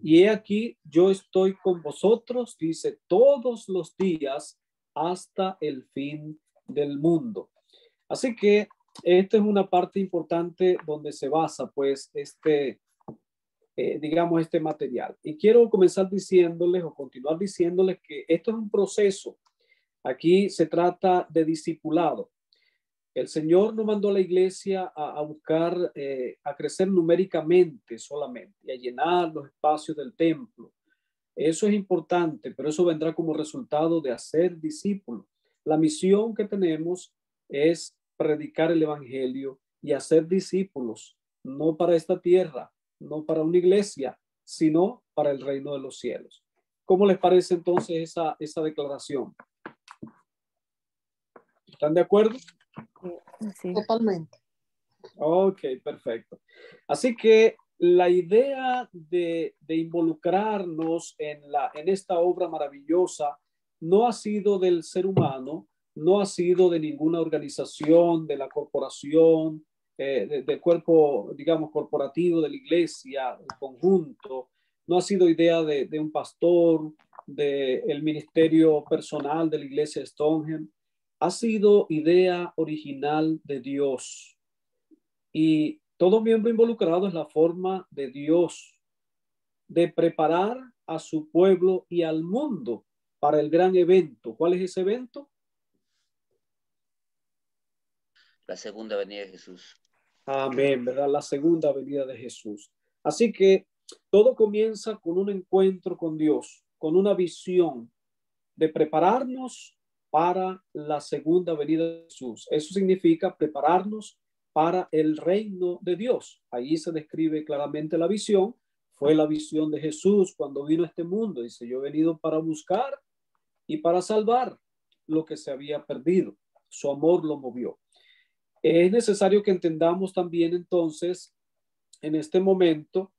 Y he aquí, yo estoy con vosotros, dice, todos los días hasta el fin del mundo. Así que esta es una parte importante donde se basa, pues, digamos, este material. Y quiero comenzar diciéndoles o continuar diciéndoles que esto es un proceso. Aquí se trata de discipulado. El Señor no mandó a la iglesia a buscar, a crecer numéricamente solamente y a llenar los espacios del templo. Eso es importante, pero eso vendrá como resultado de hacer discípulos. La misión que tenemos es predicar el evangelio y hacer discípulos, no para esta tierra, no para una iglesia, sino para el reino de los cielos. ¿Cómo les parece entonces esa declaración? ¿Están de acuerdo? Sí. Totalmente. Ok, perfecto. Así que la idea de involucrarnos en esta obra maravillosa no ha sido del ser humano, no ha sido de ninguna organización, de la corporación, del cuerpo, digamos, corporativo de la iglesia, el conjunto, no ha sido idea de un pastor, del ministerio personal de la iglesia Stonehenge, ha sido idea original de Dios. Y todo miembro involucrado es la forma de Dios de preparar a su pueblo y al mundo para el gran evento. ¿Cuál es ese evento? La segunda venida de Jesús. Amén, ¿verdad? La segunda venida de Jesús. Así que todo comienza con un encuentro con Dios, con una visión de prepararnos para la segunda venida de Jesús. Eso significa prepararnos para el reino de Dios. Allí se describe claramente la visión. Fue la visión de Jesús cuando vino a este mundo. Dice, yo he venido para buscar y para salvar lo que se había perdido. Su amor lo movió. Es necesario que entendamos también entonces en este momento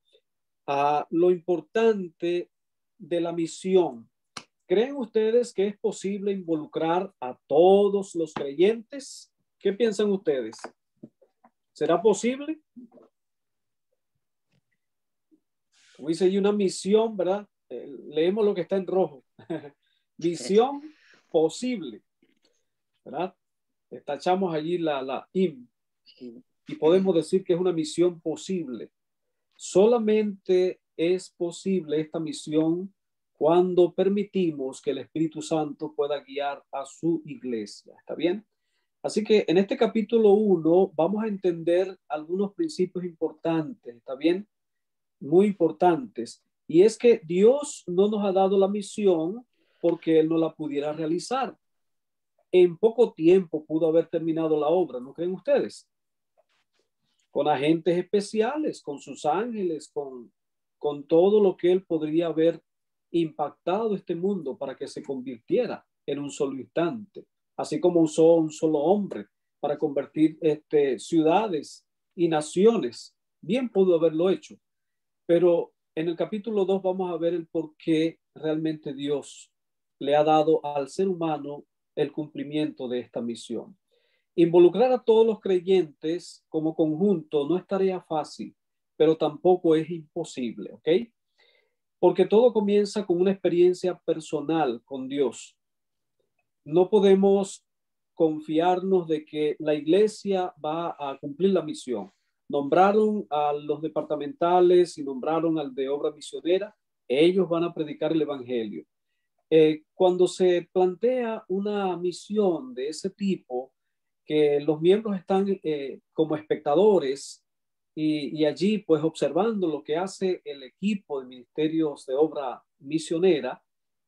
lo importante de la misión. ¿Creen ustedes que es posible involucrar a todos los creyentes? ¿Qué piensan ustedes? ¿Será posible? Como dice ahí una misión, ¿verdad? Leemos lo que está en rojo. Misión posible, ¿verdad? Tachamos allí la IM y podemos decir que es una misión posible. Solamente es posible esta misión cuando permitimos que el Espíritu Santo pueda guiar a su iglesia. ¿Está bien? Así que en este capítulo 1 vamos a entender algunos principios importantes. ¿Está bien? Muy importantes. Y es que Dios no nos ha dado la misión porque Él no la pudiera realizar. En poco tiempo pudo haber terminado la obra, ¿no creen ustedes? Con agentes especiales, con sus ángeles, con todo lo que Él podría haber impactado este mundo para que se convirtiera en un solo instante, así como usó un solo hombre para convertir ciudades y naciones. Bien pudo haberlo hecho, pero en el capítulo 2 vamos a ver el por qué realmente Dios le ha dado al ser humano el cumplimiento de esta misión. Involucrar a todos los creyentes como conjunto no es tarea fácil, pero tampoco es imposible, ¿ok? Porque todo comienza con una experiencia personal con Dios. No podemos confiarnos de que la iglesia va a cumplir la misión. Nombraron a los departamentales y nombraron al de obra misionera. Ellos van a predicar el evangelio. Cuando se plantea una misión de ese tipo, que los miembros están como espectadores y allí pues observando lo que hace el equipo de ministerios de obra misionera,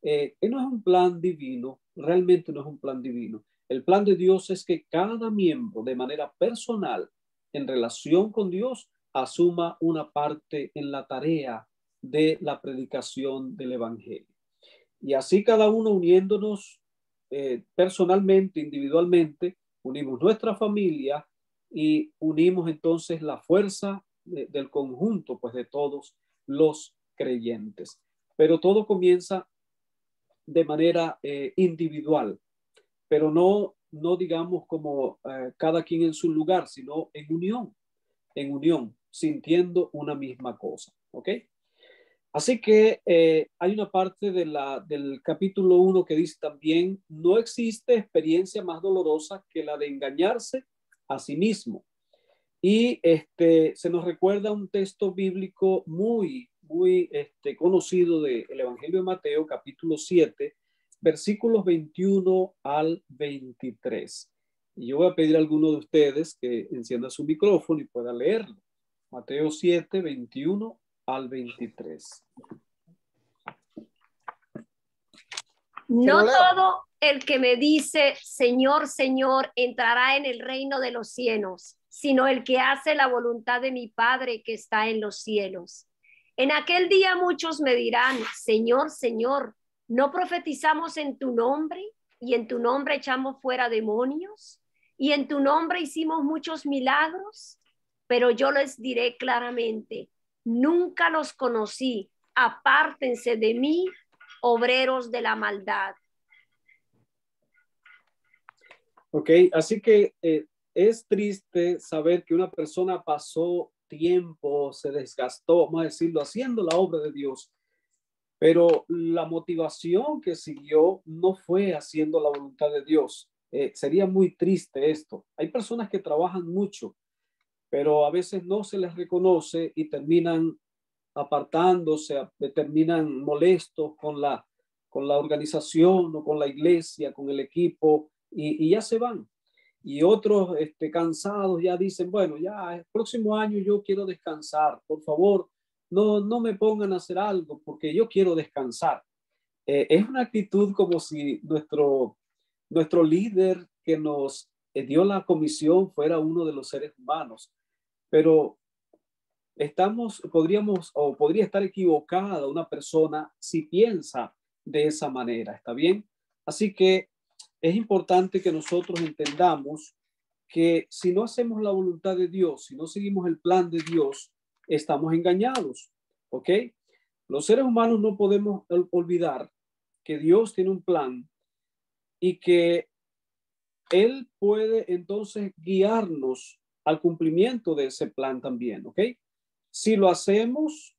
no es un plan divino, realmente no es un plan divino. El plan de Dios es que cada miembro de manera personal en relación con Dios asuma una parte en la tarea de la predicación del evangelio. Y así cada uno uniéndonos personalmente, individualmente, unimos nuestra familia y unimos entonces la fuerza del conjunto, pues de todos los creyentes. Pero todo comienza de manera individual, pero no digamos como cada quien en su lugar, sino en unión, sintiendo una misma cosa, ¿ok? Así que hay una parte del capítulo 1 que dice también, no existe experiencia más dolorosa que la de engañarse a sí mismo. Y se nos recuerda un texto bíblico muy conocido del Evangelio de Mateo, capítulo 7, versículos 21 al 23. Y yo voy a pedir a alguno de ustedes que encienda su micrófono y pueda leerlo. Mateo 7, 21 al 23. No todo el que me dice, Señor, Señor, entrará en el reino de los cielos, sino el que hace la voluntad de mi Padre que está en los cielos. En aquel día muchos me dirán, Señor, Señor, ¿no profetizamos en tu nombre? ¿Y en tu nombre echamos fuera demonios? ¿Y en tu nombre hicimos muchos milagros? Pero yo les diré claramente, nunca los conocí, apártense de mí, obreros de la maldad. Ok, así que es triste saber que una persona pasó tiempo, se desgastó, vamos a decirlo, haciendo la obra de Dios, pero la motivación que siguió no fue haciendo la voluntad de Dios. Sería muy triste esto. Hay personas que trabajan mucho, pero a veces no se les reconoce y terminan apartándose, terminan molestos con la organización o con la iglesia, con el equipo y ya se van. Y otros cansados ya dicen, bueno, ya el próximo año yo quiero descansar, por favor, no me pongan a hacer algo porque yo quiero descansar. Es una actitud como si nuestro líder que nos dio la comisión fuera uno de los seres humanos, pero podría estar equivocada una persona si piensa de esa manera, ¿está bien? Así que es importante que nosotros entendamos que si no hacemos la voluntad de Dios, si no seguimos el plan de Dios, estamos engañados, ¿ok? Los seres humanos no podemos olvidar que Dios tiene un plan y que Él puede entonces guiarnos al cumplimiento de ese plan también, ¿ok? Si lo hacemos,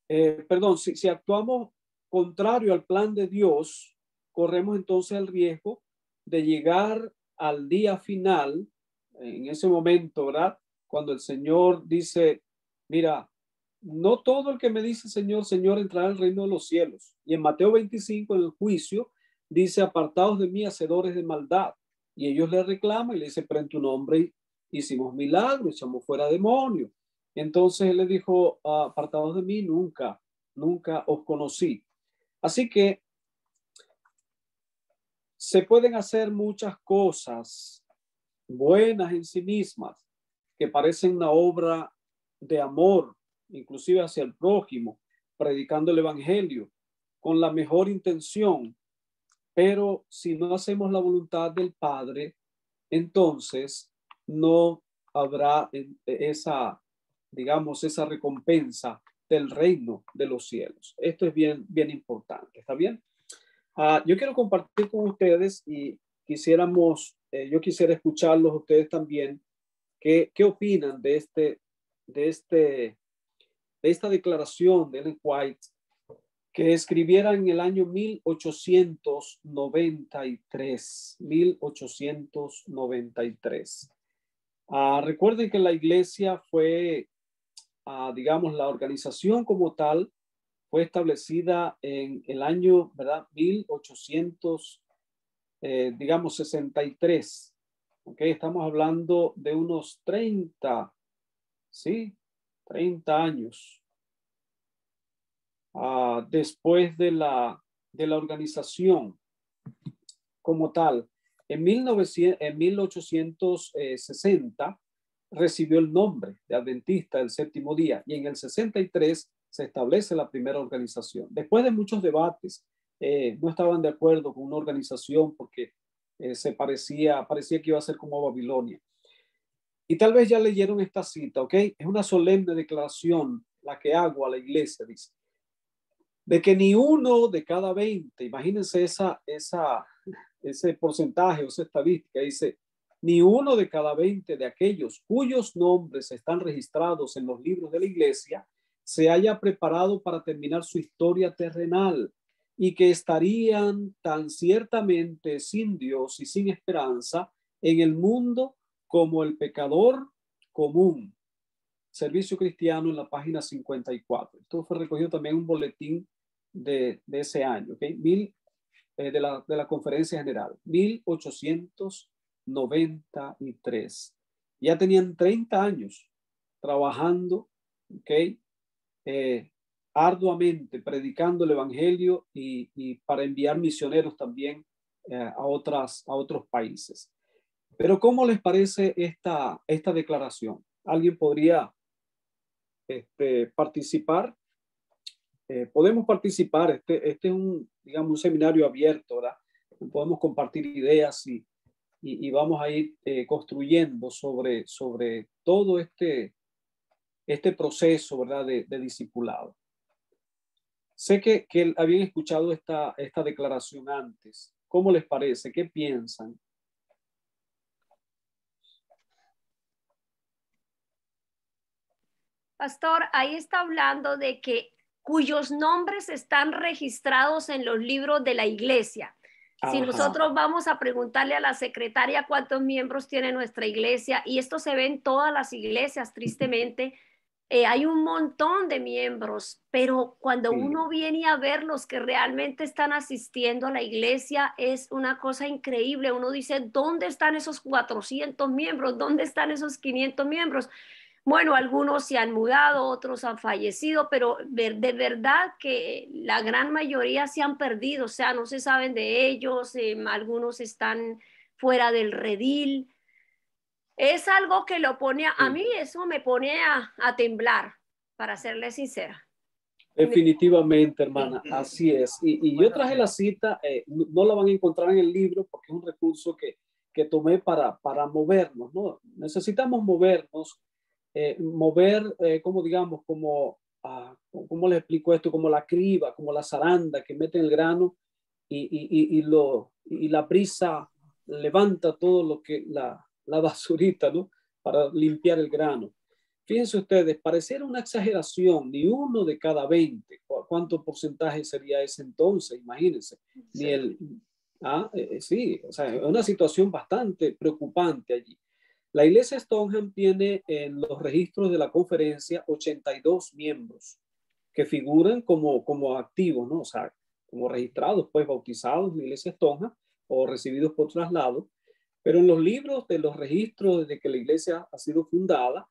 si actuamos contrario al plan de Dios, corremos entonces el riesgo de llegar al día final, en ese momento, ¿verdad? Cuando el Señor dice, mira, no todo el que me dice Señor, Señor entrará al reino de los cielos. Y en Mateo 25, en el juicio, dice, apartados de mí, hacedores de maldad. Y ellos le reclaman y le dicen, pero en tu nombre hicimos milagros, echamos fuera demonios. Entonces él le dijo, apartados de mí, nunca os conocí. Así que se pueden hacer muchas cosas buenas en sí mismas, que parecen una obra de amor, inclusive hacia el prójimo, predicando el evangelio con la mejor intención, pero si no hacemos la voluntad del Padre, entonces no habrá esa, digamos, esa recompensa del reino de los cielos. Esto es bien importante, ¿está bien? Yo quiero compartir con ustedes y yo quisiera escucharlos ustedes también, qué opinan de esta declaración de Ellen White, que escribiera en el año 1893. Recuerden que la iglesia fue, digamos, la organización como tal, fue establecida en el año, ¿verdad? 63. ¿Ok? Estamos hablando de unos 30, ¿sí? 30 años. Después de la organización como tal. En 1860 recibió el nombre de Adventista del Séptimo Día y en el 63 se establece la primera organización. Después de muchos debates, no estaban de acuerdo con una organización porque parecía que iba a ser como Babilonia. Y tal vez ya leyeron esta cita, ¿ok? Es una solemne declaración la que hago a la iglesia, dice, de que ni uno de cada 20, imagínense ese porcentaje o esa estadística, dice, ni uno de cada 20 de aquellos cuyos nombres están registrados en los libros de la iglesia se haya preparado para terminar su historia terrenal y que estarían tan ciertamente sin Dios y sin esperanza en el mundo como el pecador común. Servicio Cristiano en la página 54. Esto fue recogido también en un boletín de ese año, ¿okay? De la Conferencia General, 1893. Ya tenían 30 años trabajando, ¿okay? Arduamente predicando el Evangelio y para enviar misioneros también a otros países. Pero ¿cómo les parece esta declaración? ¿Alguien podría participar? Podemos participar. Este es digamos, un seminario abierto, ¿verdad? Podemos compartir ideas y vamos a ir construyendo sobre todo este proceso, ¿verdad? De discipulado. Sé que habían escuchado esta declaración antes. ¿Cómo les parece? ¿Qué piensan? Pastor, ahí está hablando de que cuyos nombres están registrados en los libros de la iglesia. Si nosotros vamos a preguntarle a la secretaria cuántos miembros tiene nuestra iglesia, y esto se ve en todas las iglesias, tristemente, hay un montón de miembros, pero cuando uno viene a ver los que realmente están asistiendo a la iglesia, es una cosa increíble. Uno dice, ¿dónde están esos 400 miembros? ¿Dónde están esos 500 miembros? Bueno, algunos se han mudado, otros han fallecido, pero de verdad que la gran mayoría se han perdido, o sea, no se saben de ellos, algunos están fuera del redil. Es algo que lo pone, a mí eso me pone a temblar, para serle sincera. Definitivamente, hermana, así es. Y yo traje la cita, no la van a encontrar en el libro porque es un recurso que tomé para movernos, ¿no? Necesitamos movernos, como digamos, ¿cómo les explico esto? Como la criba, como la zaranda que mete el grano y la brisa levanta todo lo que la basurita, ¿no? Para limpiar el grano. Fíjense ustedes, pareciera una exageración, ni 1 de cada 20. ¿Cuánto porcentaje sería ese entonces? Imagínense. Sí, o sea, es una situación bastante preocupante allí. La iglesia Stoneham tiene en los registros de la conferencia 82 miembros que figuran como activos, ¿no? O sea, como registrados, pues bautizados en la iglesia Stoneham o recibidos por traslado. Pero en los libros de los registros desde que la iglesia ha sido fundada,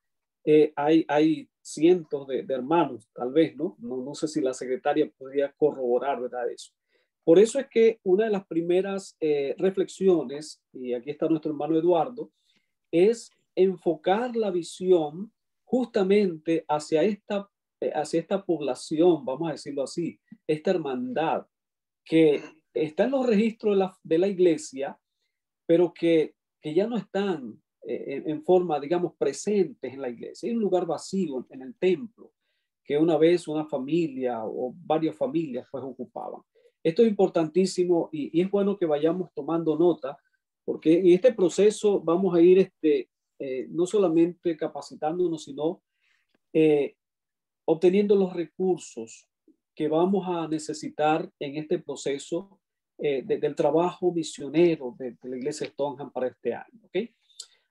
hay cientos de hermanos, tal vez, ¿no? No sé si la secretaria podría corroborar, ¿verdad? Eso. Por eso es que una de las primeras reflexiones, y aquí está nuestro hermano Eduardo, es enfocar la visión justamente hacia esta población, vamos a decirlo así, esta hermandad que está en los registros de la iglesia, pero que ya no están en forma, digamos, presentes en la iglesia. Hay un lugar vacío en el templo que una vez una familia o varias familias pues ocupaban. Esto es importantísimo y es bueno que vayamos tomando nota, porque en este proceso vamos a ir no solamente capacitándonos, sino obteniendo los recursos que vamos a necesitar en este proceso del trabajo misionero de la iglesia Stoneham para este año, ¿ok?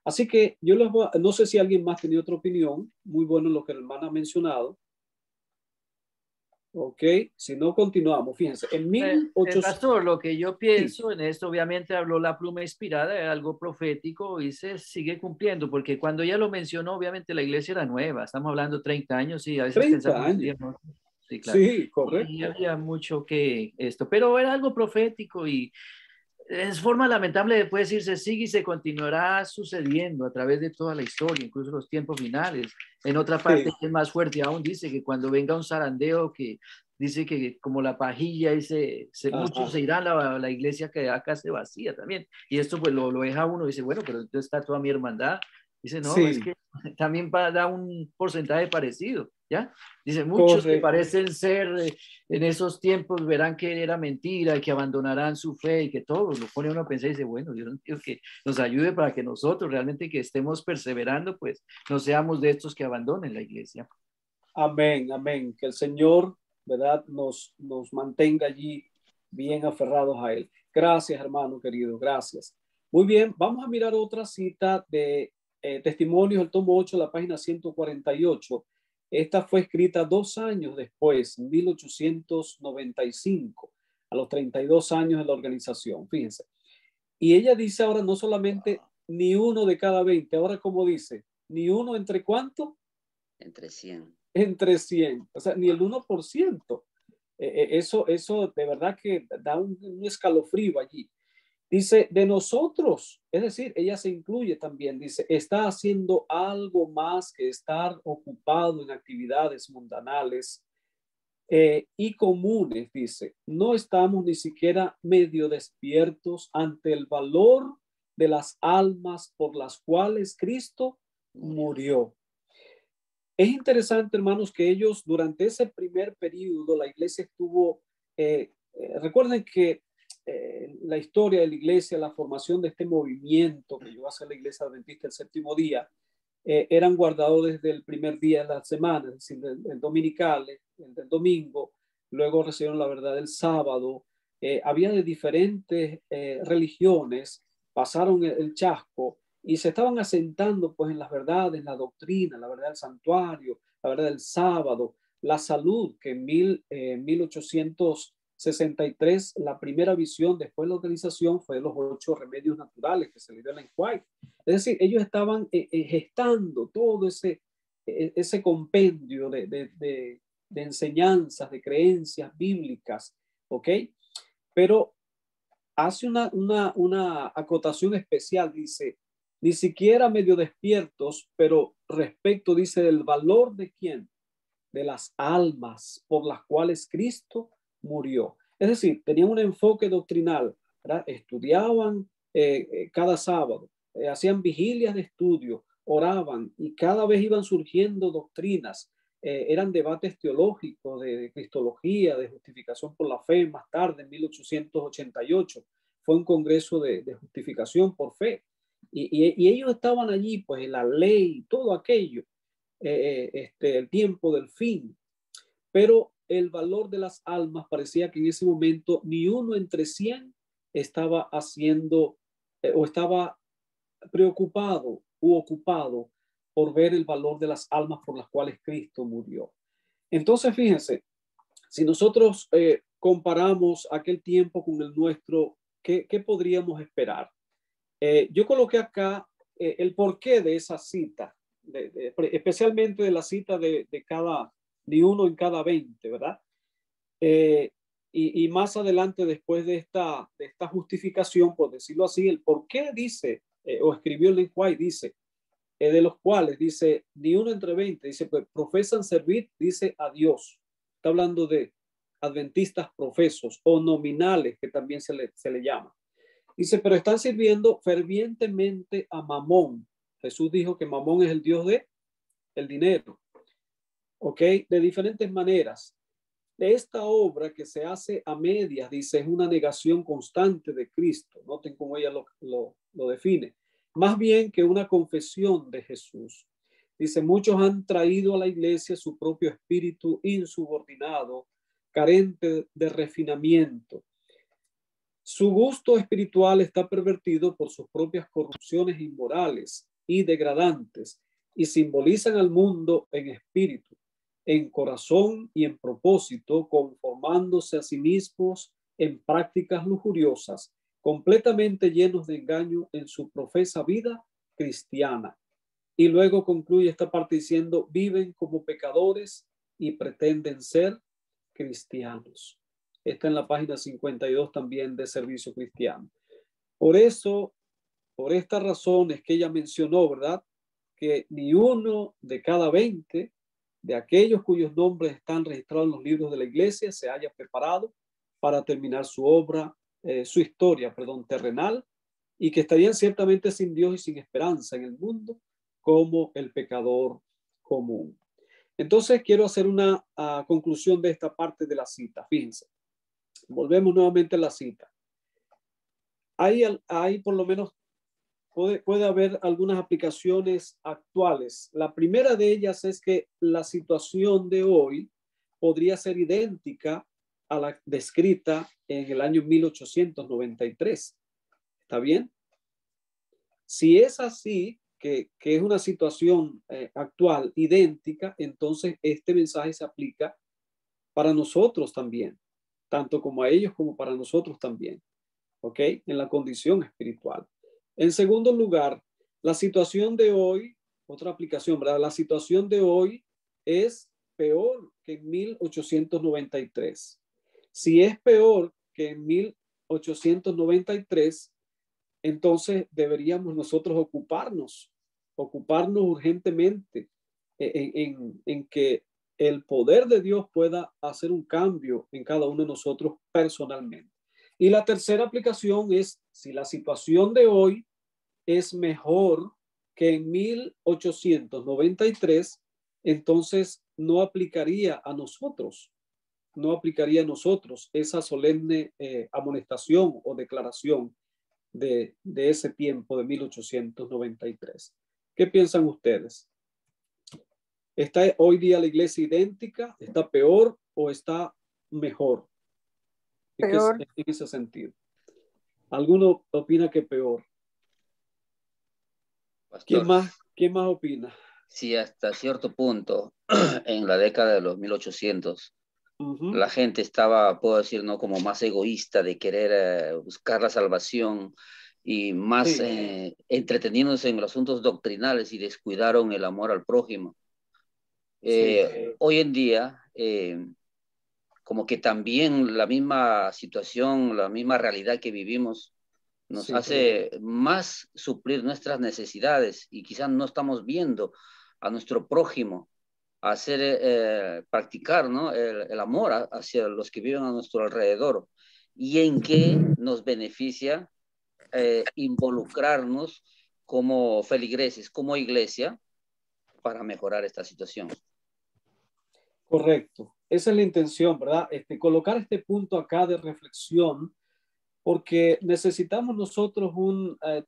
Así que yo no sé si alguien más tenía otra opinión, muy bueno lo que la hermana ha mencionado. Ok, si no continuamos, fíjense, en 1800... Pastor, lo que yo pienso en esto, obviamente habló la pluma inspirada, es algo profético y se sigue cumpliendo, porque cuando ya lo mencionó, obviamente la iglesia era nueva, estamos hablando 30 años y a veces 30 pensamos... años. Sí, claro. Sí, correcto. Y había mucho que esto, pero era algo profético y es forma lamentable, puede decirse, sigue y se continuará sucediendo a través de toda la historia, incluso los tiempos finales. En otra parte es más fuerte aún, dice que cuando venga un zarandeo que dice que como la pajilla, muchos se irán a la iglesia que acá se vacía también. Y esto pues lo deja uno y dice, bueno, pero entonces está toda mi hermandad. Dice, no, es que también da un porcentaje parecido, ¿ya? Dice, muchos que parecen ser en esos tiempos verán que era mentira y que abandonarán su fe y que todo lo pone uno a pensar y dice, bueno, Dios que nos ayude para que nosotros realmente que estemos perseverando, pues no seamos de estos que abandonen la iglesia. Amén, amén. Que el Señor, ¿verdad? Nos mantenga allí bien aferrados a Él. Gracias, hermano querido, gracias. Muy bien, vamos a mirar otra cita de Testimonios, el tomo 8, la página 148. Esta fue escrita 2 años después, en 1895, a los 32 años de la organización, fíjense. Y ella dice ahora no solamente ni uno de cada 20, ahora como dice, ni uno entre ¿cuánto? Entre 100. Entre 100, o sea, ni el 1%. Eso de verdad que da un escalofrío allí. Dice, de nosotros, es decir, ella se incluye también, dice, está haciendo algo más que estar ocupado en actividades mundanales y comunes, dice. No estamos ni siquiera medio despiertos ante el valor de las almas por las cuales Cristo murió. Es interesante, hermanos, que ellos durante ese primer periodo, la iglesia estuvo, recuerden que la historia de la iglesia, la formación de este movimiento que llevó a ser la iglesia adventista el séptimo día, eran guardados desde el primer día de la semana, es decir, el dominical, el del domingo, luego recibieron la verdad del sábado, había de diferentes religiones, pasaron el chasco, y se estaban asentando pues en las verdades, la doctrina, la verdad del santuario, la verdad del sábado, la salud, que en 1863 la primera visión después de la organización fue de los 8 remedios naturales que se le dio a Ellen White. Es decir, ellos estaban gestando todo ese compendio de enseñanzas, de creencias bíblicas, ¿ok? Pero hace una acotación especial, dice, ni siquiera medio despiertos, pero respecto, dice, del valor de quién, de las almas por las cuales Cristo murió. Es decir, tenían un enfoque doctrinal, ¿verdad? Estudiaban cada sábado, hacían vigilias de estudio, oraban y cada vez iban surgiendo doctrinas. Eran debates teológicos de cristología, de justificación por la fe. Más tarde, en 1888, fue un congreso de justificación por fe. Y ellos estaban allí, pues, en la ley, todo aquello, el tiempo del fin. Pero el valor de las almas parecía que en ese momento ni uno entre 100 estaba haciendo o estaba preocupado u ocupado por ver el valor de las almas por las cuales Cristo murió. Entonces, fíjense, si nosotros comparamos aquel tiempo con el nuestro, ¿qué podríamos esperar? Yo coloqué acá el porqué de esa cita, especialmente de la cita de cada, ni uno en cada 20, ¿verdad? Y más adelante, después de esta justificación, por decirlo así, el por qué dice, o escribió Ellen White, dice, de los cuales, dice, ni uno entre 20, dice, pues profesan servir, dice, a Dios. Está hablando de adventistas profesos o nominales, que también se le llama. Dice, pero están sirviendo fervientemente a Mamón. Jesús dijo que Mamón es el dios de el dinero. ¿Ok? De diferentes maneras. De esta obra que se hace a medias, dice, es una negación constante de Cristo. Noten cómo ella lo define. Más bien que una confesión de Jesús. Dice, muchos han traído a la iglesia su propio espíritu insubordinado, carente de refinamiento. Su gusto espiritual está pervertido por sus propias corrupciones inmorales y degradantes y simbolizan al mundo en espíritu, en corazón y en propósito, conformándose a sí mismos en prácticas lujuriosas, completamente llenos de engaño en su profesa vida cristiana. Y luego concluye esta parte diciendo, viven como pecadores y pretenden ser cristianos. Está en la página 52 también de Servicio Cristiano. Por eso, por estas razones que ella mencionó, ¿verdad? Que ni uno de cada 20 de aquellos cuyos nombres están registrados en los libros de la iglesia se haya preparado para terminar su obra, su historia, terrenal, y que estarían ciertamente sin Dios y sin esperanza en el mundo como el pecador común. Entonces quiero hacer una conclusión de esta parte de la cita. Fíjense. Volvemos nuevamente a la cita. Hay por lo menos puede haber algunas aplicaciones actuales. La primera de ellas es que la situación de hoy podría ser idéntica a la descrita en el año 1893. ¿Está bien? Si es así, que es una situación actual idéntica, entonces este mensaje se aplica para nosotros también, tanto como a ellos como para nosotros también, ¿ok? En la condición espiritual. En segundo lugar, la situación de hoy, otra aplicación, ¿verdad? La situación de hoy es peor que en 1893. Si es peor que en 1893, entonces deberíamos nosotros ocuparnos urgentemente en que el poder de Dios pueda hacer un cambio en cada uno de nosotros personalmente. Y la tercera aplicación es si la situación de hoy es mejor que en 1893, entonces no aplicaría a nosotros esa solemne amonestación o declaración de ese tiempo de 1893. ¿Qué piensan ustedes? ¿Está hoy día la iglesia idéntica? ¿Está peor o está mejor? Peor. En ese sentido. ¿Alguno opina que peor? Pastor, ¿Quién más opina? sí, hasta cierto punto, en la década de los 1800, la gente estaba, puedo decir, ¿no? Como más egoísta de querer buscar la salvación y más entreteniéndose en los asuntos doctrinales y descuidaron el amor al prójimo. Hoy en día, como que también la misma situación, la misma realidad que vivimos nos hace más suplir nuestras necesidades y quizás no estamos viendo a nuestro prójimo hacer, practicar, ¿no? el amor hacia los que viven a nuestro alrededor y en qué nos beneficia involucrarnos como feligreses, como iglesia, para mejorar esta situación. Correcto. Esa es la intención, ¿verdad? Colocar este punto acá de reflexión, porque necesitamos nosotros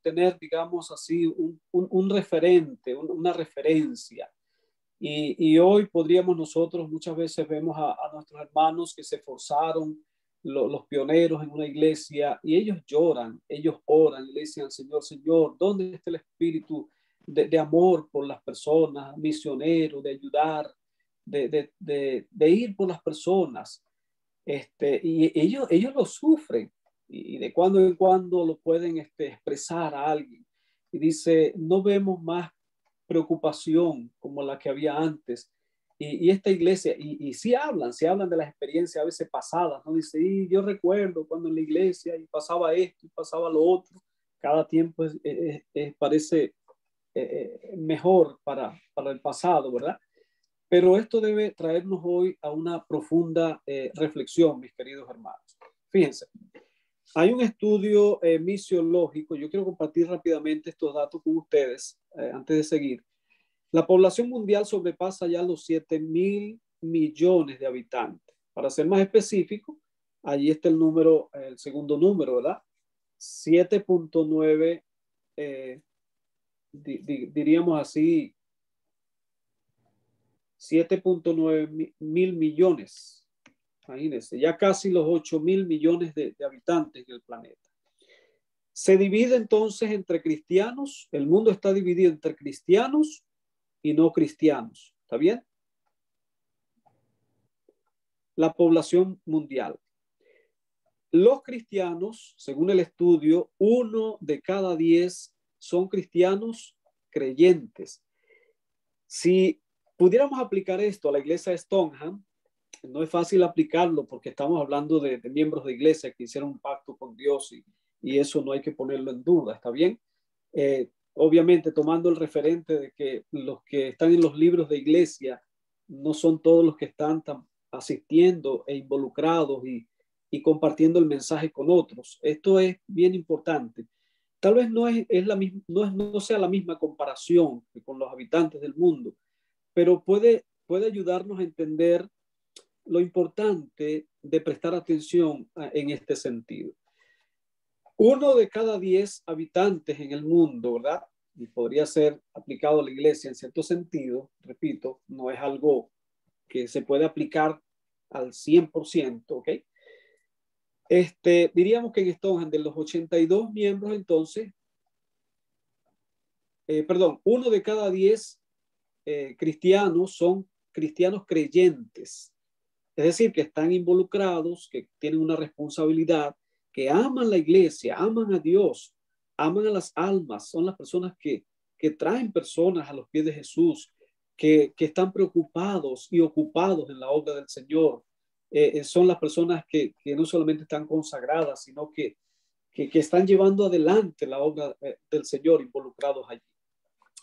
tener, digamos así, un referente, una referencia. Y hoy podríamos nosotros, muchas veces vemos a nuestros hermanos que se esforzaron, los pioneros en una iglesia, y ellos lloran, ellos oran, le dicen al Señor, Señor, ¿dónde está el espíritu de amor por las personas, misionero, de ayudar, de ir por las personas? Y ellos lo sufren, y de cuando en cuando lo pueden expresar a alguien. Y dice, no vemos más preocupación como la que había antes. Y esta iglesia, y sí se hablan de las experiencias a veces pasadas, ¿no? Dice, y yo recuerdo cuando en la iglesia y pasaba esto y pasaba lo otro. Cada tiempo parece mejor para el pasado, ¿verdad? Pero esto debe traernos hoy a una profunda reflexión, mis queridos hermanos. Fíjense, hay un estudio misiológico, yo quiero compartir rápidamente estos datos con ustedes antes de seguir. La población mundial sobrepasa ya los 7.000 millones de habitantes. Para ser más específico, allí está el número, el segundo número, ¿verdad? 7.9, diríamos así, 7.9 mil millones. Imagínense, ya casi los 8.000 millones de habitantes en el planeta. Se divide entonces entre cristianos, el mundo está dividido entre cristianos y no cristianos. ¿Está bien? La población mundial. Los cristianos, según el estudio, 1 de cada 10 son cristianos creyentes. Si pudiéramos aplicar esto a la iglesia de Stoneham, no es fácil aplicarlo porque estamos hablando de miembros de iglesia que hicieron un pacto con Dios y eso no hay que ponerlo en duda, ¿está bien? Obviamente tomando el referente de que los que están en los libros de iglesia no son todos los que están asistiendo e involucrados y compartiendo el mensaje con otros. Esto es bien importante. Tal vez no sea la misma comparación que con los habitantes del mundo, pero puede ayudarnos a entender lo importante de prestar atención en este sentido. 1 de cada 10 habitantes en el mundo, ¿verdad? Y podría ser aplicado a la iglesia en cierto sentido, repito, no es algo que se puede aplicar al 100%, ¿ok? Diríamos que en Stonehenge, de los 82 miembros, entonces, perdón, 1 de cada 10 cristianos son cristianos creyentes, es decir, que están involucrados, que tienen una responsabilidad, que aman la iglesia, aman a Dios, aman a las almas, son las personas que traen personas a los pies de Jesús, que están preocupados y ocupados en la obra del Señor. Son las personas que no solamente están consagradas, sino que están llevando adelante la obra del Señor involucrados allí.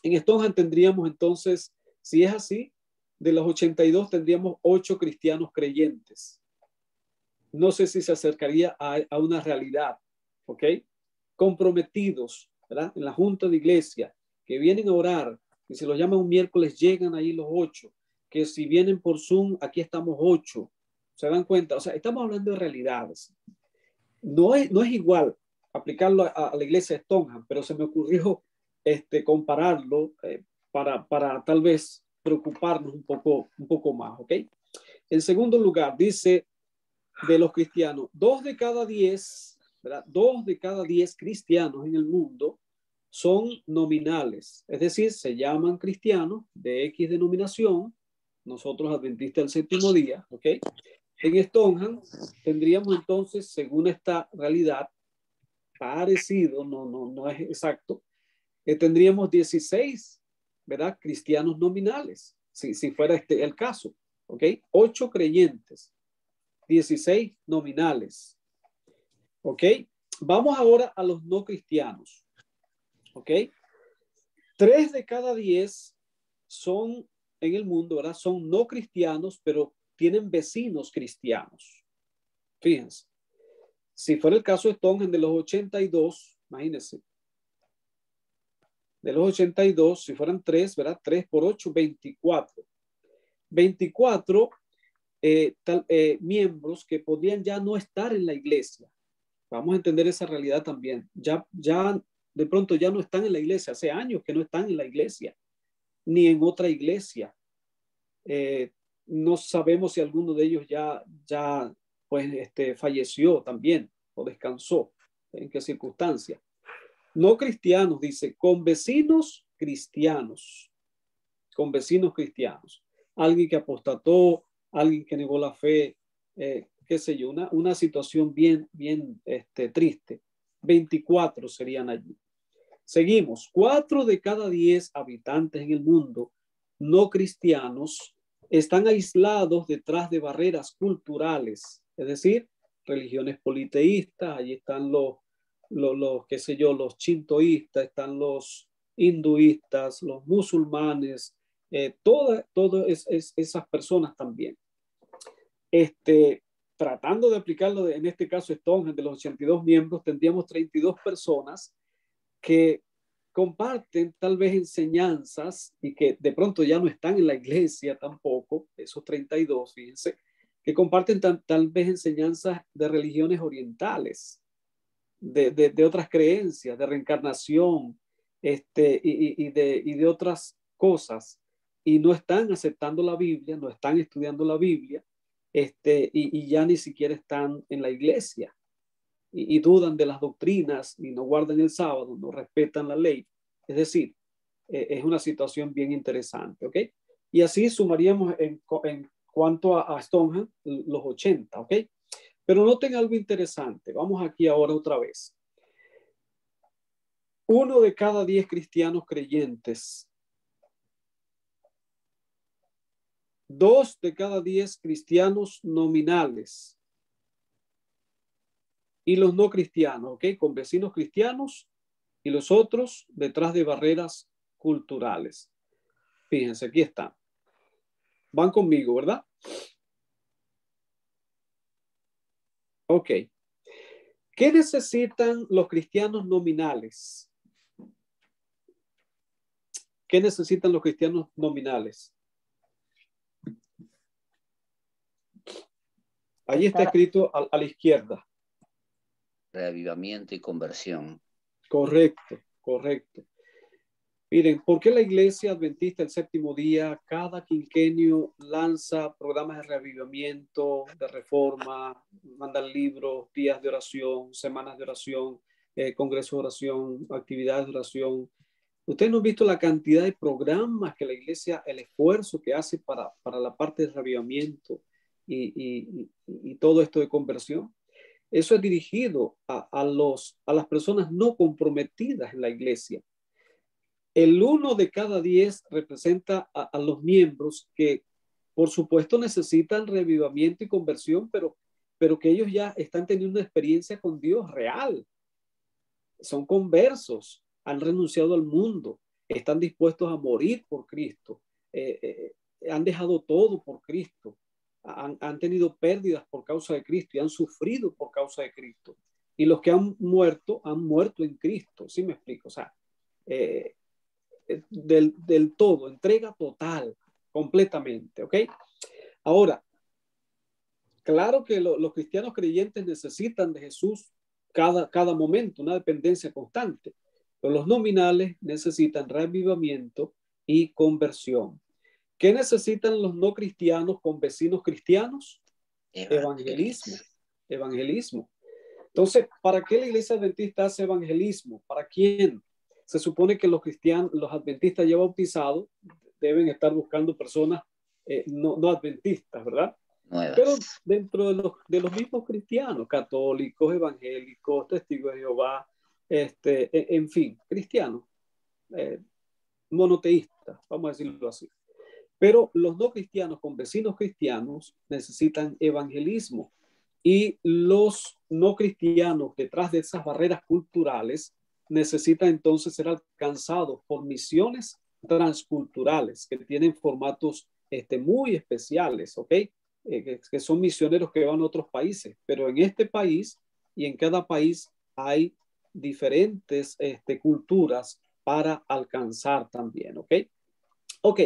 En Stonehenge tendríamos entonces, si es así, de los 82 tendríamos 8 cristianos creyentes. No sé si se acercaría a una realidad, ¿ok? Comprometidos, ¿verdad? En la junta de iglesia, que vienen a orar, que si los llaman un miércoles, llegan ahí los 8, que si vienen por Zoom, aquí estamos 8. ¿Se dan cuenta? O sea, estamos hablando de realidades. No es igual aplicarlo a la iglesia de Stonehenge, pero se me ocurrió compararlo para tal vez preocuparnos un poco más, ¿ok? En segundo lugar, dice de los cristianos, 2 de cada 10, ¿verdad? 2 de cada 10 cristianos en el mundo son nominales, es decir, se llaman cristianos de X denominación, nosotros adventistas del séptimo día, ¿ok? En Stonehenge tendríamos entonces, según esta realidad, parecido, no es exacto, tendríamos 16, ¿verdad? Cristianos nominales, si fuera el caso, ¿ok? 8 creyentes, 16 nominales, ¿ok? Vamos ahora a los no cristianos, ¿ok? 3 de cada 10 son en el mundo, ¿verdad? Son no cristianos, pero tienen vecinos cristianos. Fíjense, si fuera el caso de Stonehenge, de los 82, imagínense, de los 82, si fueran 3, ¿verdad? 3 por 8, 24. 24 miembros que podrían ya no estar en la iglesia. Vamos a entender esa realidad también. Ya de pronto ya no están en la iglesia. Hace años que no están en la iglesia, ni en otra iglesia. No sabemos si alguno de ellos ya pues, falleció también o descansó. ¿En qué circunstancia? No cristianos, dice, con vecinos cristianos. Con vecinos cristianos. Alguien que apostató, alguien que negó la fe, qué sé yo, una situación bien triste. 24 serían allí. Seguimos. 4 de cada 10 habitantes en el mundo no cristianos están aislados detrás de barreras culturales, es decir, religiones politeístas. Allí están los qué sé yo, los chintoístas, están los hinduistas, los musulmanes, todas esas personas también. Tratando de aplicarlo en este caso Stonehenge, de los 82 miembros, tendríamos 32 personas que comparten tal vez enseñanzas y que de pronto ya no están en la iglesia tampoco, esos 32, fíjense, que comparten tal vez enseñanzas de religiones orientales, de otras creencias, de reencarnación, y de otras cosas, y no están aceptando la Biblia, no están estudiando la Biblia, y ya ni siquiera están en la iglesia, y dudan de las doctrinas, y no guardan el sábado, no respetan la ley. Es decir, es una situación bien interesante, ¿ok? Y así sumaríamos en cuanto a Stonehenge los 80, ¿ok? Pero noten algo interesante. Vamos aquí ahora otra vez. 1 de cada 10 cristianos creyentes. 2 de cada 10 cristianos nominales. Y los no cristianos, ¿ok? Con vecinos cristianos y los otros detrás de barreras culturales. Fíjense, aquí están. Van conmigo, ¿verdad? Ok. ¿Qué necesitan los cristianos nominales? ¿Qué necesitan los cristianos nominales? Allí está escrito a la izquierda. reavivamiento y conversión. Correcto, correcto. Miren, ¿por qué la Iglesia Adventista del Séptimo Día cada quinquenio lanza programas de reavivamiento, de reforma, mandan libros, días de oración, semanas de oración, congresos de oración, actividades de oración? Ustedes no han visto la cantidad de programas que la Iglesia, el esfuerzo que hace para la parte de reavivamiento y todo esto de conversión. Eso es dirigido a las personas no comprometidas en la Iglesia. El 1 de cada 10 representa a los miembros que, por supuesto, necesitan reavivamiento y conversión, pero que ellos ya están teniendo una experiencia con Dios real. Son conversos, han renunciado al mundo, están dispuestos a morir por Cristo, han dejado todo por Cristo, han tenido pérdidas por causa de Cristo y han sufrido por causa de Cristo. Y los que han muerto en Cristo. ¿Sí me explico? O sea, del todo, entrega total, completamente, ¿ok? Ahora, claro que los cristianos creyentes necesitan de Jesús cada momento, una dependencia constante, pero los nominales necesitan reavivamiento y conversión. ¿Qué necesitan los no cristianos con vecinos cristianos? Evangelismo. Evangelismo. Entonces, ¿para qué la Iglesia Adventista hace evangelismo? ¿Para quién? Se supone que los cristianos, los adventistas ya bautizados, deben estar buscando personas no adventistas, ¿verdad? Nuevas. Pero dentro de los mismos cristianos, católicos, evangélicos, testigos de Jehová, en fin, cristianos, monoteístas, vamos a decirlo así. Pero los no cristianos con vecinos cristianos necesitan evangelismo, y los no cristianos detrás de esas barreras culturales necesitan entonces ser alcanzados por misiones transculturales que tienen formatos muy especiales, ¿ok? Que son misioneros que van a otros países, pero en este país y en cada país hay diferentes culturas para alcanzar también, ¿ok? Ok,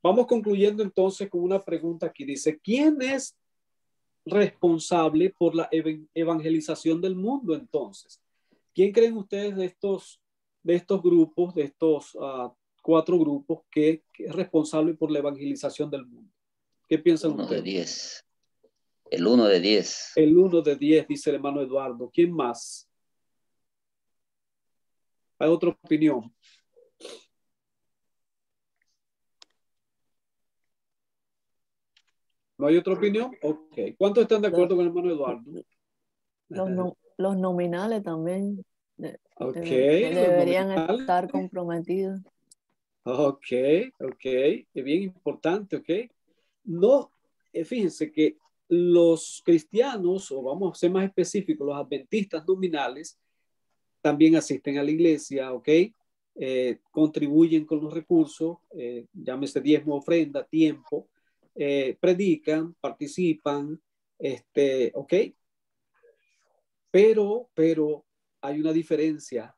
vamos concluyendo entonces con una pregunta que dice, ¿quién es responsable por la evangelización del mundo entonces? ¿Quién creen ustedes de estos grupos, de estos 4 grupos que es responsable por la evangelización del mundo? ¿Qué piensan ustedes? 1 de 10. El 1 de 10. El 1 de 10, dice el hermano Eduardo. ¿Quién más? ¿Hay otra opinión? ¿No hay otra opinión? Ok. ¿Cuántos están de acuerdo con el hermano Eduardo? Los nominales también okay, deberían estar comprometidos. Ok. Es bien importante, ok. No, fíjense que los cristianos, o vamos a ser más específicos, los adventistas nominales, también asisten a la iglesia, ok. Contribuyen con los recursos, llámese diezmo, ofrenda, tiempo, predican, participan, ok. Pero hay una diferencia.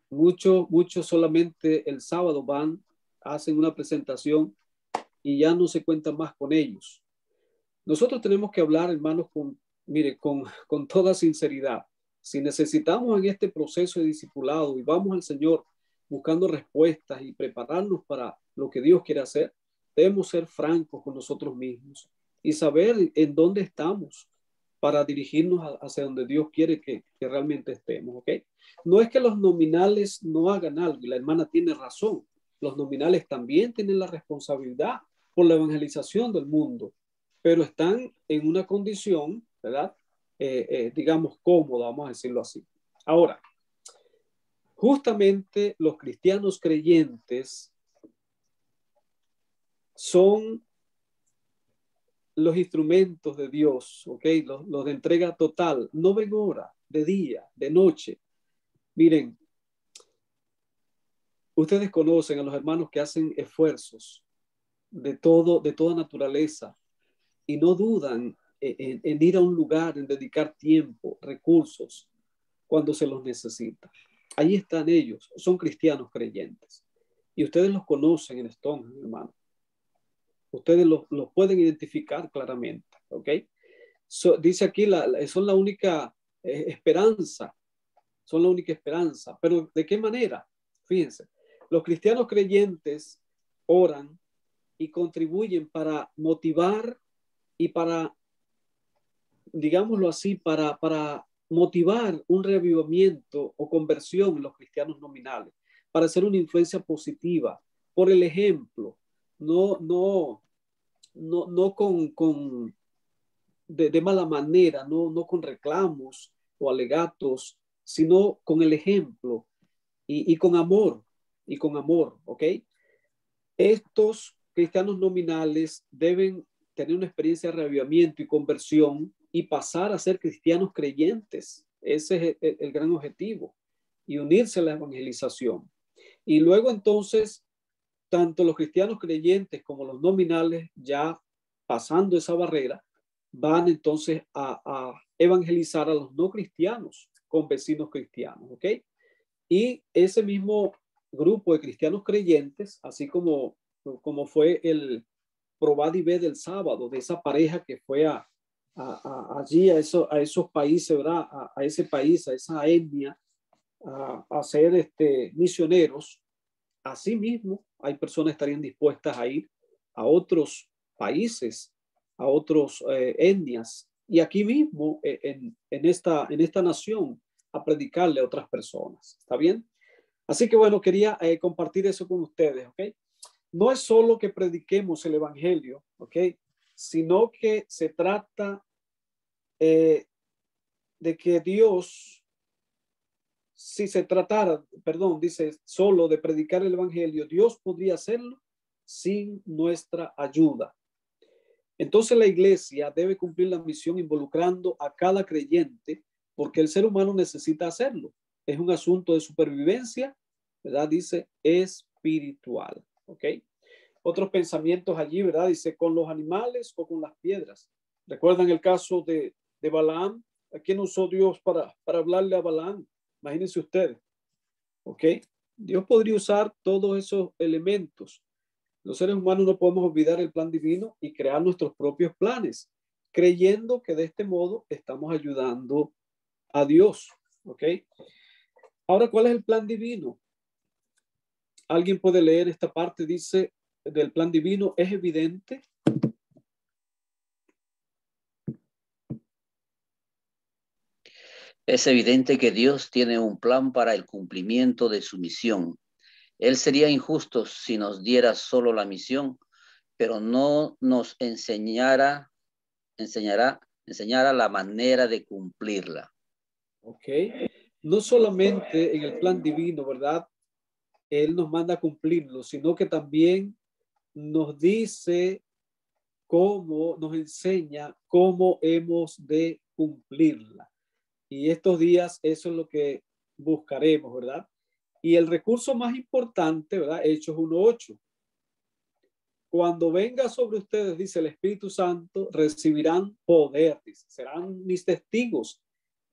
Muchos solamente el sábado van, hacen una presentación y ya no se cuentan más con ellos. Nosotros tenemos que hablar, hermanos, con toda sinceridad. Si necesitamos en este proceso de discipulado y vamos al Señor buscando respuestas y prepararnos para lo que Dios quiere hacer, debemos ser francos con nosotros mismos y saber en dónde estamos para dirigirnos hacia donde Dios quiere que realmente estemos, ¿ok? No es que los nominales no hagan algo, y la hermana tiene razón. Los nominales también tienen la responsabilidad por la evangelización del mundo, pero están en una condición, ¿verdad? Digamos, cómoda, vamos a decirlo así. Ahora, justamente los cristianos creyentes son los instrumentos de Dios, ¿ok? Los de entrega total, no ven hora, de día, de noche. Miren, ustedes conocen a los hermanos que hacen esfuerzos de toda naturaleza y no dudan en ir a un lugar, en dedicar tiempo, recursos, cuando se los necesita. Ahí están ellos, son cristianos creyentes. Y ustedes los conocen en Stonehenge, hermano. Ustedes los pueden identificar claramente, ¿ok? Dice aquí, son la única esperanza, son la única esperanza. Pero ¿de qué manera? Fíjense, los cristianos creyentes oran y contribuyen para motivar y para, digámoslo así, para motivar un reavivamiento o conversión en los cristianos nominales, para hacer una influencia positiva, por el ejemplo, no con de mala manera, no con reclamos o alegatos, sino con el ejemplo y con amor, ¿ok? Estos cristianos nominales deben tener una experiencia de reavivamiento y conversión y pasar a ser cristianos creyentes. Ese es el gran objetivo, y unirse a la evangelización. Y luego entonces, tanto los cristianos creyentes como los nominales, ya pasando esa barrera, van entonces a evangelizar a los no cristianos con vecinos cristianos, ¿ok? Y ese mismo grupo de cristianos creyentes, así como fue el Probad y Ved del sábado, de esa pareja que fue allí a esos países, ¿verdad? A ese país, a esa etnia, a ser misioneros. Asimismo, hay personas que estarían dispuestas a ir a otros países, a otros etnias, y aquí mismo en esta nación, a predicarle a otras personas. ¿Está bien? Así que bueno, quería compartir eso con ustedes, ¿ok? No es solo que prediquemos el evangelio, ¿ok? Sino que se trata de que Dios, si se tratara, perdón, dice solo de predicar el evangelio, Dios podría hacerlo sin nuestra ayuda. Entonces la iglesia debe cumplir la misión involucrando a cada creyente, porque el ser humano necesita hacerlo. Es un asunto de supervivencia, ¿verdad? Dice espiritual, ¿ok? Otros pensamientos allí, ¿verdad? Dice con los animales o con las piedras. ¿Recuerdan el caso de Balaam? ¿A quién usó Dios para hablarle a Balaam? Imagínense ustedes, ¿ok? Dios podría usar todos esos elementos. Los seres humanos no podemos olvidar el plan divino y crear nuestros propios planes, creyendo que de este modo estamos ayudando a Dios, ¿ok? Ahora, ¿cuál es el plan divino? ¿Alguien puede leer esta parte? Dice del plan divino, es evidente. Es evidente que Dios tiene un plan para el cumplimiento de su misión. Él sería injusto si nos diera solo la misión, pero no nos enseñara la manera de cumplirla. Ok. No solamente en el plan divino, ¿verdad? Él nos manda a cumplirlo, sino que también nos dice cómo, nos enseña cómo hemos de cumplirla. Y estos días eso es lo que buscaremos, ¿verdad? Y el recurso más importante, ¿verdad? Hechos 1:8. Cuando venga sobre ustedes, dice el Espíritu Santo, recibirán poder, dice, serán mis testigos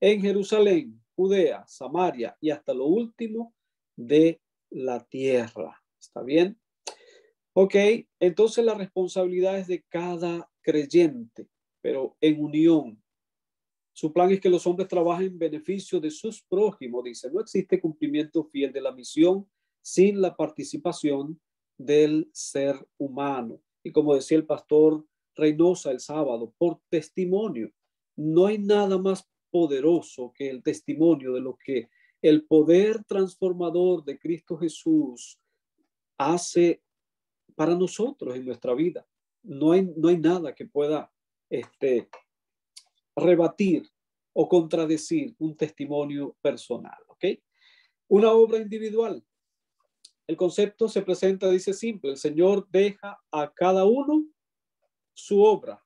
en Jerusalén, Judea, Samaria y hasta lo último de la tierra. ¿Está bien? Ok, entonces la responsabilidad es de cada creyente, pero en unión. Su plan es que los hombres trabajen en beneficio de sus prójimos, dice. No existe cumplimiento fiel de la misión sin la participación del ser humano. Y como decía el pastor Reynosa el sábado, por testimonio. No hay nada más poderoso que el testimonio de lo que el poder transformador de Cristo Jesús hace para nosotros en nuestra vida. No hay nada que pueda rebatir o contradecir un testimonio personal, ¿ok? Una obra individual. El concepto se presenta, dice simple, el Señor deja a cada uno su obra,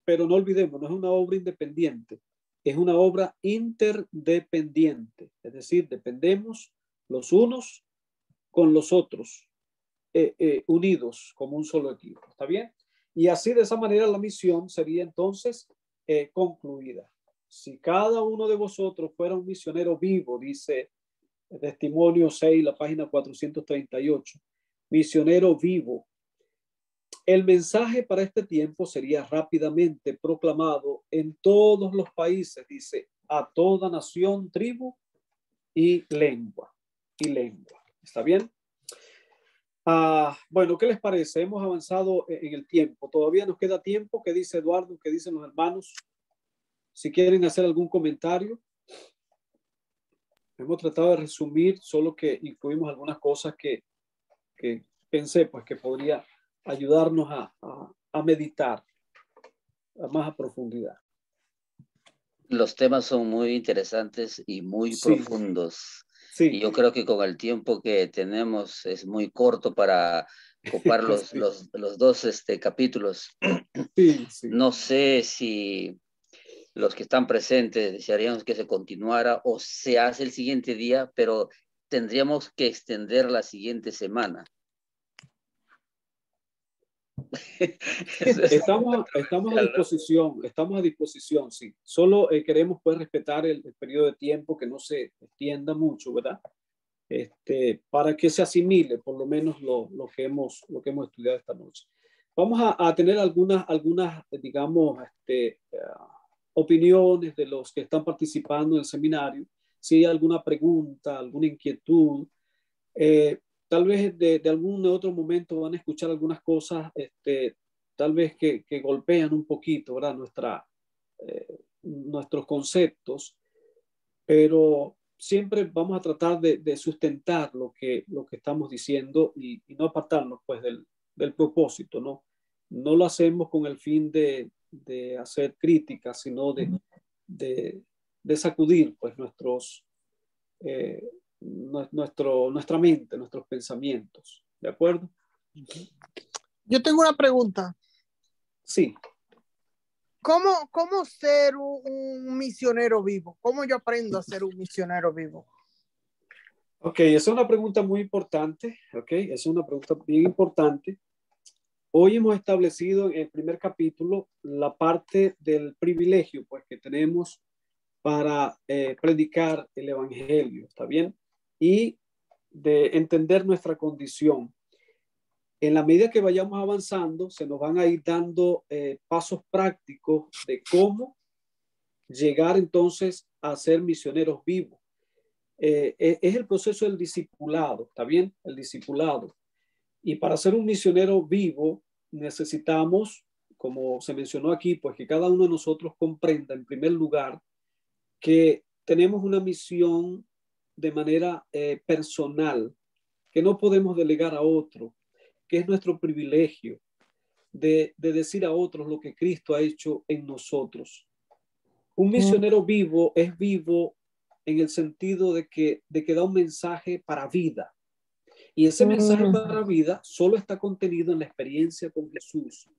pero no olvidemos, no es una obra independiente, es una obra interdependiente, es decir, dependemos los unos con los otros, unidos como un solo equipo, ¿está bien? Y así de esa manera la misión sería entonces concluida. Si cada uno de vosotros fuera un misionero vivo, dice el Testimonio 6, la página 438, misionero vivo, el mensaje para este tiempo sería rápidamente proclamado en todos los países, dice, a toda nación, tribu y lengua. ¿Está bien? Bueno, ¿qué les parece? Hemos avanzado en el tiempo. Todavía nos queda tiempo. ¿Qué dice Eduardo? ¿Qué dicen los hermanos? Si quieren hacer algún comentario. Hemos tratado de resumir, solo que incluimos algunas cosas que pensé pues que podría ayudarnos a meditar más a profundidad. Los temas son muy interesantes y muy profundos. Sí. Y yo creo que con el tiempo que tenemos es muy corto para ocupar los dos capítulos. Sí. No sé si los que están presentes desearíamos que se continuara o se hace el siguiente día, pero tendríamos que extender la siguiente semana. Estamos a disposición, sí. Solo queremos pues respetar el periodo de tiempo, que no se extienda mucho, ¿verdad? Para que se asimile por lo menos lo que hemos estudiado esta noche. Vamos a tener algunas digamos, opiniones de los que están participando en el seminario. Si hay alguna pregunta, alguna inquietud, tal vez de algún otro momento van a escuchar algunas cosas, tal vez que golpean un poquito, ¿verdad? Nuestros conceptos, pero siempre vamos a tratar de sustentar lo que estamos diciendo y no apartarnos pues del propósito, ¿no? No lo hacemos con el fin de hacer críticas, sino de sacudir pues nuestra mente, nuestros pensamientos. ¿De acuerdo? Yo tengo una pregunta. Sí. ¿Cómo ser un misionero vivo? ¿Cómo yo aprendo a ser un misionero vivo? Ok, esa es una pregunta muy importante. Ok, es una pregunta bien importante. Hoy hemos establecido en el primer capítulo la parte del privilegio pues, que tenemos para predicar el evangelio, ¿está bien? Y de entender nuestra condición. En la medida que vayamos avanzando, se nos van a ir dando pasos prácticos de cómo llegar entonces a ser misioneros vivos. Es el proceso del discipulado, ¿está bien? El discipulado. Y para ser un misionero vivo necesitamos, como se mencionó aquí, pues que cada uno de nosotros comprenda en primer lugar que tenemos una misión de manera personal, que no podemos delegar a otro, que es nuestro privilegio de decir a otros lo que Cristo ha hecho en nosotros. Un misionero vivo es vivo en el sentido de que da un mensaje para vida. Y ese mensaje para vida solo está contenido en la experiencia con Jesús.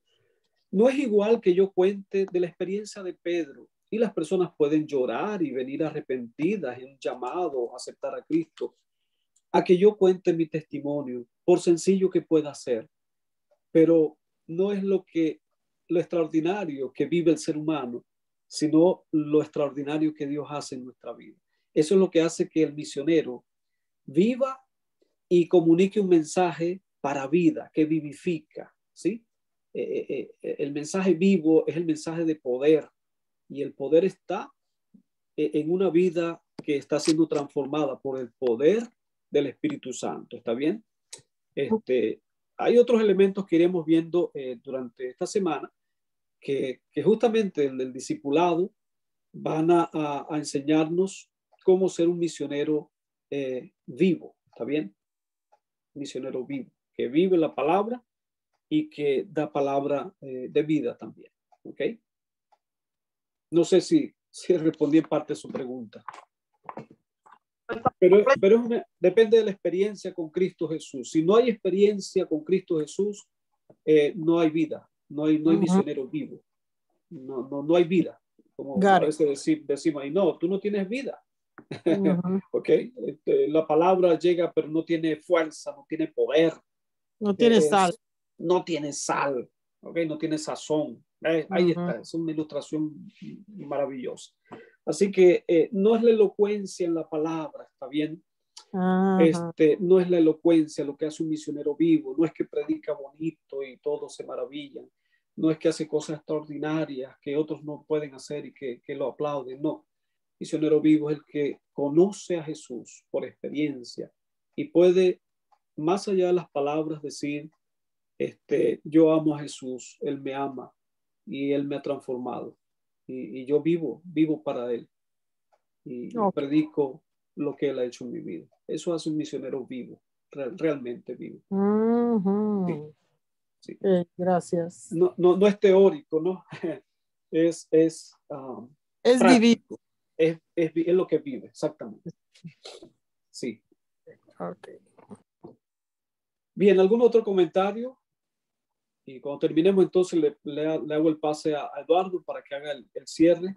No es igual que yo cuente de la experiencia de Pedro y las personas pueden llorar y venir arrepentidas en un llamado a aceptar a Cristo, a que yo cuente mi testimonio, por sencillo que pueda ser. Pero no es lo extraordinario que vive el ser humano, sino lo extraordinario que Dios hace en nuestra vida. Eso es lo que hace que el misionero viva y comunique un mensaje para vida, que vivifica, ¿sí? El mensaje vivo es el mensaje de poder, y el poder está en una vida que está siendo transformada por el poder del Espíritu Santo, ¿está bien? Hay otros elementos que iremos viendo durante esta semana que justamente en el discipulado van a enseñarnos cómo ser un misionero vivo, ¿está bien? Misionero vivo, que vive la palabra y que da palabra de vida también, ¿ok? No sé si respondí en parte a su pregunta. Pero depende de la experiencia con Cristo Jesús. Si no hay experiencia con Cristo Jesús, no hay vida, no hay misionero vivo, no hay vida. Como a veces decimos, ahí, no, tú no tienes vida. Okay. La palabra llega, pero no tiene fuerza, no tiene poder. No tiene sal. No tiene sal, okay, no tiene sazón. Ahí está, es una ilustración maravillosa. Así que no es la elocuencia en la palabra, ¿está bien? No es la elocuencia lo que hace un misionero vivo, no es que predica bonito y todos se maravillan, no es que hace cosas extraordinarias que otros no pueden hacer y que lo aplauden, no. Misionero vivo es el que conoce a Jesús por experiencia y puede, más allá de las palabras, decir, yo amo a Jesús, Él me ama y Él me ha transformado. Y yo vivo para Él. Y predico lo que Él ha hecho en mi vida. Eso hace un misionero vivo, realmente vivo. Sí. Gracias. No es teórico, ¿no? Es vivido. Es lo que vive, exactamente. Sí. Okay. Bien, ¿algún otro comentario? Y cuando terminemos, entonces le hago el pase a Eduardo para que haga el cierre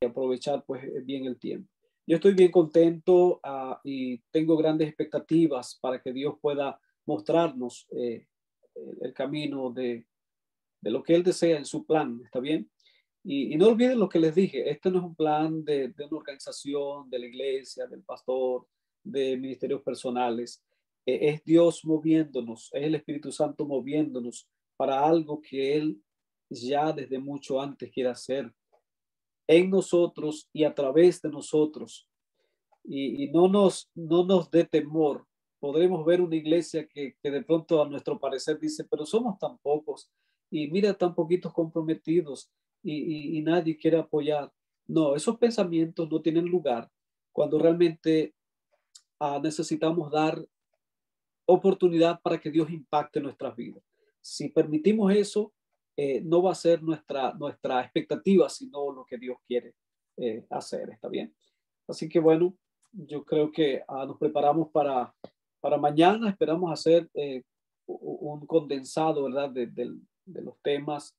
y aprovechar pues bien el tiempo. Yo estoy bien contento y tengo grandes expectativas para que Dios pueda mostrarnos el camino de lo que Él desea en su plan, ¿está bien? Y no olviden lo que les dije, este no es un plan de una organización, de la iglesia, del pastor, de ministerios personales. Es Dios moviéndonos, es el Espíritu Santo moviéndonos para algo que Él ya desde mucho antes quiere hacer en nosotros y a través de nosotros. Y no nos dé temor. Podremos ver una iglesia que de pronto a nuestro parecer dice, pero somos tan pocos y mira tan poquitos comprometidos y nadie quiere apoyar. No, esos pensamientos no tienen lugar cuando realmente necesitamos dar oportunidad para que Dios impacte nuestras vidas. Si permitimos eso, no va a ser nuestra expectativa, sino lo que Dios quiere hacer, ¿está bien? Así que bueno, yo creo que nos preparamos para mañana. Esperamos hacer un condensado, ¿verdad? De los temas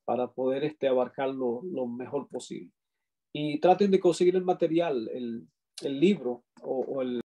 para poder abarcar lo mejor posible. Y traten de conseguir el material, el libro o el